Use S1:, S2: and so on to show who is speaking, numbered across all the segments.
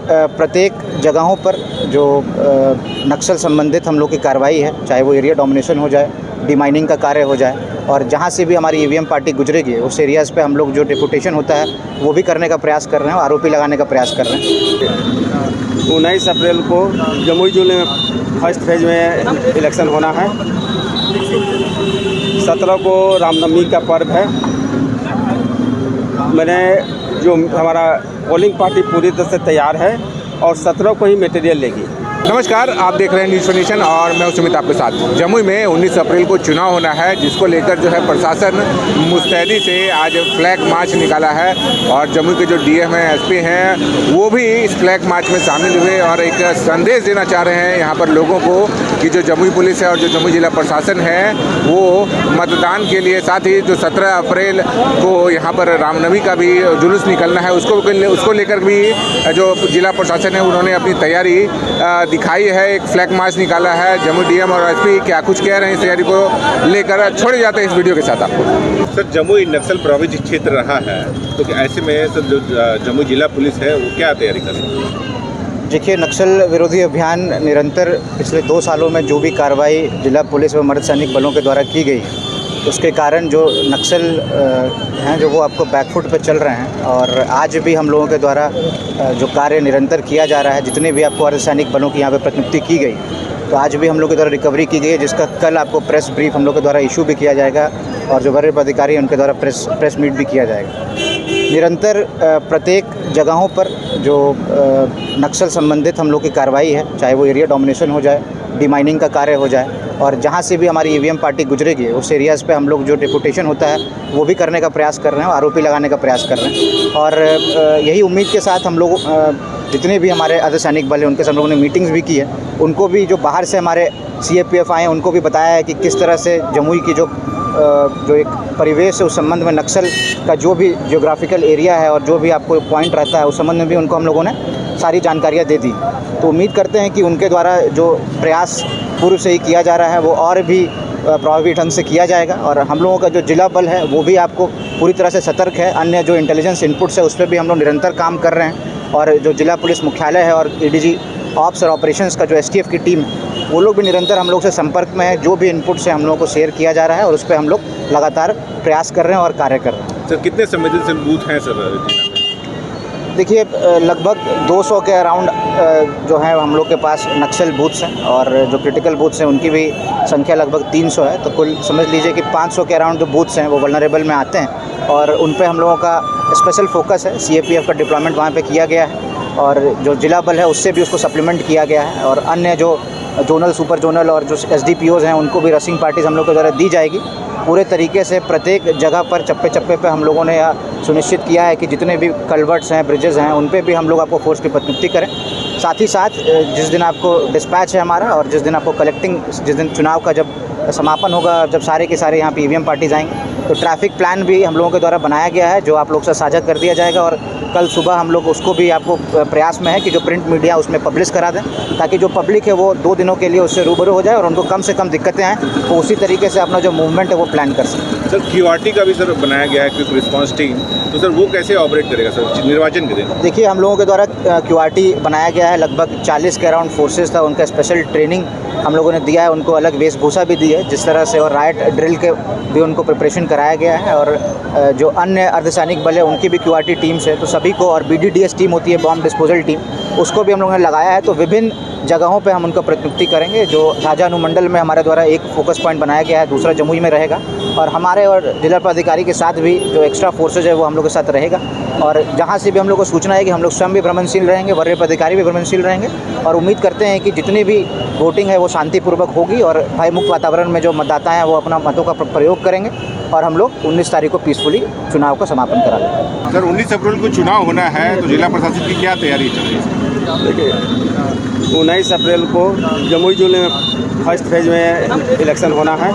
S1: प्रत्येक जगहों पर जो नक्सल संबंधित हम लोग की कार्रवाई है, चाहे वो एरिया डोमिनेशन हो जाए, डिमाइनिंग का कार्य हो जाए, और जहाँ से भी हमारी ईवीएम पार्टी गुजरेगी उस एरियाज़ पे हम लोग जो डिपुटेशन होता है वो भी करने का प्रयास कर रहे हैं और आरोपी लगाने का प्रयास कर रहे हैं।
S2: 19 अप्रैल को जमुई जिले में फर्स्ट फेज में इलेक्शन होना है। 17 को रामनवमी का पर्व है। मैंने जो हमारा पोलिंग पार्टी पूरी तरह से तैयार है और 17 को ही मटेरियल लेगी।
S3: नमस्कार, आप देख रहे हैं न्यूज़ नेशन और मैं सुमित आपके साथ। जमुई में 19 अप्रैल को चुनाव होना है, जिसको लेकर जो है प्रशासन मुस्तैदी से आज फ्लैग मार्च निकाला है और जमुई के जो डीएम हैं, एसपी हैं, वो भी इस फ्लैग मार्च में शामिल हुए और एक संदेश देना चाह रहे हैं यहाँ पर लोगों को कि जो जमुई पुलिस है और जो जमुई जिला प्रशासन है वो मतदान के लिए, साथ ही जो 17 अप्रैल को यहाँ पर रामनवमी का भी जुलूस निकलना है उसको लेकर भी जो जिला प्रशासन है उन्होंने अपनी तैयारी दिखाई है। एक फ्लैग मार्च निकाला है। जमुई डीएम और एसपी क्या कुछ कह रहे हैं इस तैयारी को लेकर, छोड़े जाते हैं इस वीडियो के साथ आपको।
S4: सर, जमुई नक्सल प्रभावित क्षेत्र रहा है, तो ऐसे में सर जो जमुई जिला पुलिस है वो क्या तैयारी कर रही है?
S1: देखिए, नक्सल विरोधी अभियान निरंतर पिछले 2 सालों में जो भी कार्रवाई जिला पुलिस व अर्धसैनिक बलों के द्वारा की गई है, उसके कारण जो नक्सल हैं जो वो आपको बैकफुट पर चल रहे हैं। और आज भी हम लोगों के द्वारा जो कार्य निरंतर किया जा रहा है, जितने भी आपको अर्धसैनिक बलों की यहाँ पे प्रतिनियुक्ति की गई, तो आज भी हम लोग के द्वारा रिकवरी की गई है, जिसका कल आपको प्रेस ब्रीफ हम लोग के द्वारा इशू भी किया जाएगा और जो वरीय पदाधिकारी हैं उनके द्वारा प्रेस मीट भी किया जाएगा। निरंतर प्रत्येक जगहों पर जो नक्सल संबंधित हम लोग की कार्रवाई है, चाहे वो एरिया डोमिनेशन हो जाए, डिमाइनिंग का कार्य हो जाए, और जहाँ से भी हमारी ईवीएम पार्टी गुजरेगी उस एरियाज़ पे हम लोग जो डिपुटेशन होता है वो भी करने का प्रयास कर रहे हैं और आरोपी लगाने का प्रयास कर रहे हैं। और यही उम्मीद के साथ हम लोग जितने भी हमारे अर्धसैनिक बल हैं उनके साथ हम लोगों ने मीटिंग्स भी की है। उनको भी जो बाहर से हमारे सीएपीएफ आए हैं उनको भी बताया है कि किस तरह से जमुई की जो एक परिवेश है उस संबंध में, नक्सल का जो भी जियोग्राफिकल एरिया है और जो भी आपको पॉइंट रहता है उस संबंध में भी उनको हम लोगों ने सारी जानकारियाँ दे दी। तो उम्मीद करते हैं कि उनके द्वारा जो प्रयास पूर्व से ही किया जा रहा है वो और भी प्रभावी ढंग से किया जाएगा। और हम लोगों का जो जिला बल है वो भी आपको पूरी तरह से सतर्क है। अन्य जो इंटेलिजेंस इनपुट्स है उस पर भी हम लोग निरंतर काम कर रहे हैं। और जो जिला पुलिस मुख्यालय है और एडीजी ऑप्स और ऑपरेशंस का जो एसटीएफ की टीम है वो लोग भी निरंतर हम लोग से संपर्क में है। जो भी इनपुट से हम लोगों को शेयर किया जा रहा है और उस पर हम लोग लगातार प्रयास कर रहे हैं और कार्य कर रहे हैं।
S4: सर, कितने संवेदनशील बूथ हैं सर?
S1: देखिए, लगभग 200 के अराउंड जो है हम लोग के पास नक्सल बूथ्स हैं और जो क्रिटिकल बूथ्स हैं उनकी भी संख्या लगभग 300 है। तो कुल समझ लीजिए कि 500 के अराउंड जो बूथ्स हैं वो वल्नरेबल में आते हैं और उन पे हम लोगों का स्पेशल फोकस है। सीएपीएफ का डिप्लॉयमेंट वहाँ पे किया गया है और जो जिला बल है उससे भी उसको सप्लीमेंट किया गया है। और अन्य जो जोनल, सुपर जोनल और जो एसडीपीओज़ हैं उनको भी रसिंग पार्टीज़ हम लोग के द्वारा दी जाएगी। पूरे तरीके से प्रत्येक जगह पर चप्पे चप्पे पे हम लोगों ने यह सुनिश्चित किया है कि जितने भी कल्वर्ट्स हैं, ब्रिजेज़ हैं, उन पे भी हम लोग आपको फोर्स की प्रतिनियुक्ति करें। साथ ही साथ जिस दिन आपको डिस्पैच है हमारा और जिस दिन आपको कलेक्टिंग, जिस दिन चुनाव का जब समापन होगा, जब सारे के सारे यहाँ पे ईवीएम पार्टीज़ आएंगे, तो ट्रैफिक प्लान भी हम लोगों के द्वारा बनाया गया है जो आप लोग से साझा कर दिया जाएगा। और कल सुबह हम लोग उसको भी आपको प्रयास में है कि जो प्रिंट मीडिया उसमें पब्लिश करा दें, ताकि जो पब्लिक है वो 2 दिनों के लिए उससे रूबरू हो जाए और उनको कम से कम दिक्कतें आएँ, तो उसी तरीके से अपना जो मूवमेंट है वो प्लान कर सकें।
S4: सर, क्यूआरटी का भी सर बनाया गया है, क्विक रिस्पांस टीम, तो सर वो कैसे ऑपरेट करेगा सर निर्वाचन के दिन?
S1: देखिए, हम लोगों के द्वारा क्यूआरटी बनाया गया है। लगभग 40 के अराउंड फोर्सेस था, उनका स्पेशल ट्रेनिंग हम लोगों ने दिया है, उनको अलग वेशभूषा भी दी है जिस तरह से, और राइट ड्रिल के भी उनको प्रिपरेशन कराया गया है। और जो अन्य अर्धसैनिक बल है उनकी भी क्यूआरटी टीम्स है, तो सभी को, और बीडीडीएस टीम होती है, बॉम्ब डिस्पोजल टीम, उसको भी हम लोगों ने लगाया है। तो विभिन्न जगहों पे हम उनको प्रतिनियुक्ति करेंगे। जो झाझा अनुमंडल में हमारे द्वारा एक फोकस पॉइंट बनाया गया है, दूसरा जमुई में रहेगा, और हमारे और जिला पदाधिकारी के साथ भी जो एक्स्ट्रा फोर्सेज है वो हम लोग के साथ रहेगा। और जहाँ से भी हम लोग को सूचना है कि हम लोग स्वयं भी भ्रमणशील रहेंगे, वरीय पदाधिकारी भी भ्रमणशील रहेंगे, और उम्मीद करते हैं कि जितनी भी वोटिंग है वो शांतिपूर्वक होगी और भयमुक्त वातावरण में जो मतदाता हैं वो अपना मतों का प्रयोग करेंगे और हम लोग 19 तारीख को पीसफुली चुनाव का समापन करा लेंगे।
S4: सर, 19 अप्रैल को चुनाव होना है, तो जिला प्रशासन की क्या तैयारी चल रही है?
S2: देखिए, 19 अप्रैल को जमुई जिले में फर्स्ट फेज में इलेक्शन होना है।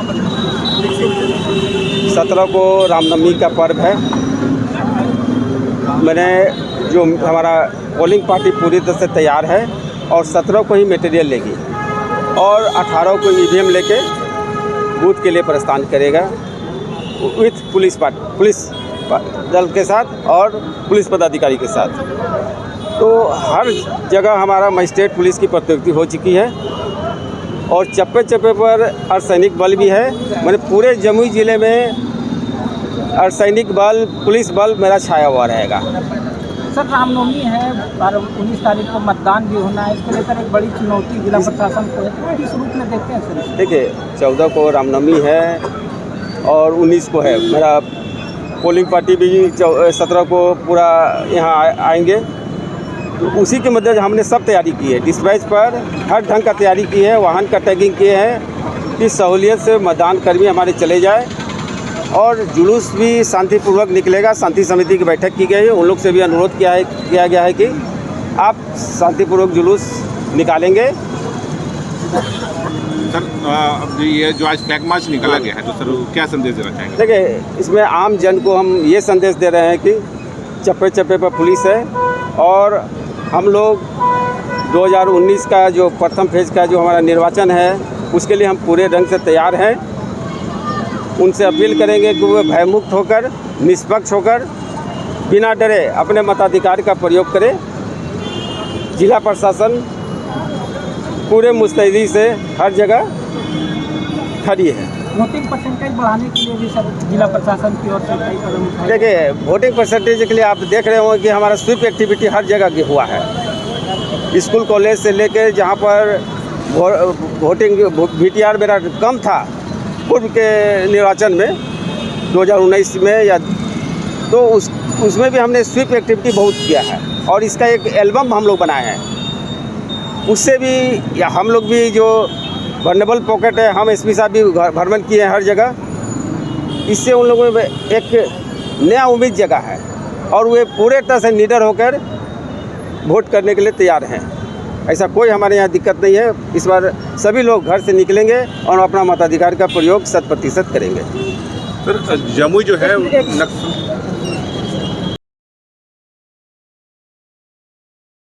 S2: 17 को रामनवमी का पर्व है। मैंने जो हमारा पोलिंग पार्टी पूरी तरह से तैयार है और 17 को ही मटेरियल लेगी और 18 को ईवीएम लेके बूथ के लिए प्रस्थान करेगा विथ पुलिस दल के साथ और पुलिस पदाधिकारी के साथ। तो हर जगह हमारा मजिस्ट्रेट पुलिस की प्रतिनियुक्ति हो चुकी है और चप्पे चप्पे पर अर्धसैनिक बल भी है। मैंने पूरे जमुई ज़िले में अर्धसैनिक बल, पुलिस बल मेरा छाया हुआ रहेगा।
S5: सर, रामनवमी है और 19 तारीख को मतदान भी होना है, इसको लेकर एक बड़ी चुनौती जिला प्रशासन को है, तो किस रूप में देखते हैं सर?
S2: देखिए, 14 को रामनवमी है और 19 को है। मेरा पोलिंग पार्टी भी 17 को पूरा यहाँ आएंगे, तो उसी के मद्देनजर हमने सब तैयारी की है। डिस्पैच पर हर ढंग का तैयारी की है, वाहन का टैगिंग किए हैं कि सहूलियत से मतदान कर्मी हमारे चले जाए और जुलूस भी शांतिपूर्वक निकलेगा। शांति समिति की बैठक की गई है, उन लोग से भी अनुरोध किया गया है कि आप शांतिपूर्वक जुलूस निकालेंगे।
S4: सर, अब ये जो आज फ्लैग मार्च निकाला गया है, तो सर क्या संदेश देना चाहेंगे?
S2: देखिए, इसमें आम जन को हम ये संदेश दे रहे हैं कि चप्पे चप्पे पर पुलिस है और हम लोग 2019 का जो प्रथम फेज का जो हमारा निर्वाचन है उसके लिए हम पूरे ढंग से तैयार हैं। उनसे अपील करेंगे कि वो भयमुक्त होकर, निष्पक्ष होकर, बिना डरे अपने मताधिकार का प्रयोग करें। जिला प्रशासन पूरे मुस्तैदी से हर जगह खड़ी है।
S5: वोटिंग परसेंटेज बढ़ाने के लिए भी सर जिला प्रशासन की ओर से कई कदम उठाए।
S2: देखिए, वोटिंग परसेंटेज के लिए आप देख रहे होंगे कि हमारा स्वीप एक्टिविटी हर जगह हुआ है। स्कूल कॉलेज से लेकर जहाँ पर वोटिंग VTR मेरा कम था पूर्व के निर्वाचन में 2019 में, या तो उसमें भी हमने स्वीप एक्टिविटी बहुत किया है और इसका एक एल्बम हम लोग बनाए हैं। उससे भी या हम लोग भी जो वल्नरेबल पॉकेट है, हम SP साहब भी भ्रमण किए हैं हर जगह। इससे उन लोगों में एक नया उम्मीद जगह है और वे पूरे तरह से निडर होकर वोट करने के लिए तैयार हैं। ऐसा कोई हमारे यहाँ दिक्कत नहीं है। इस बार सभी लोग घर से निकलेंगे और अपना मताधिकार का प्रयोग 100% करेंगे।
S4: सर, जमुई जो है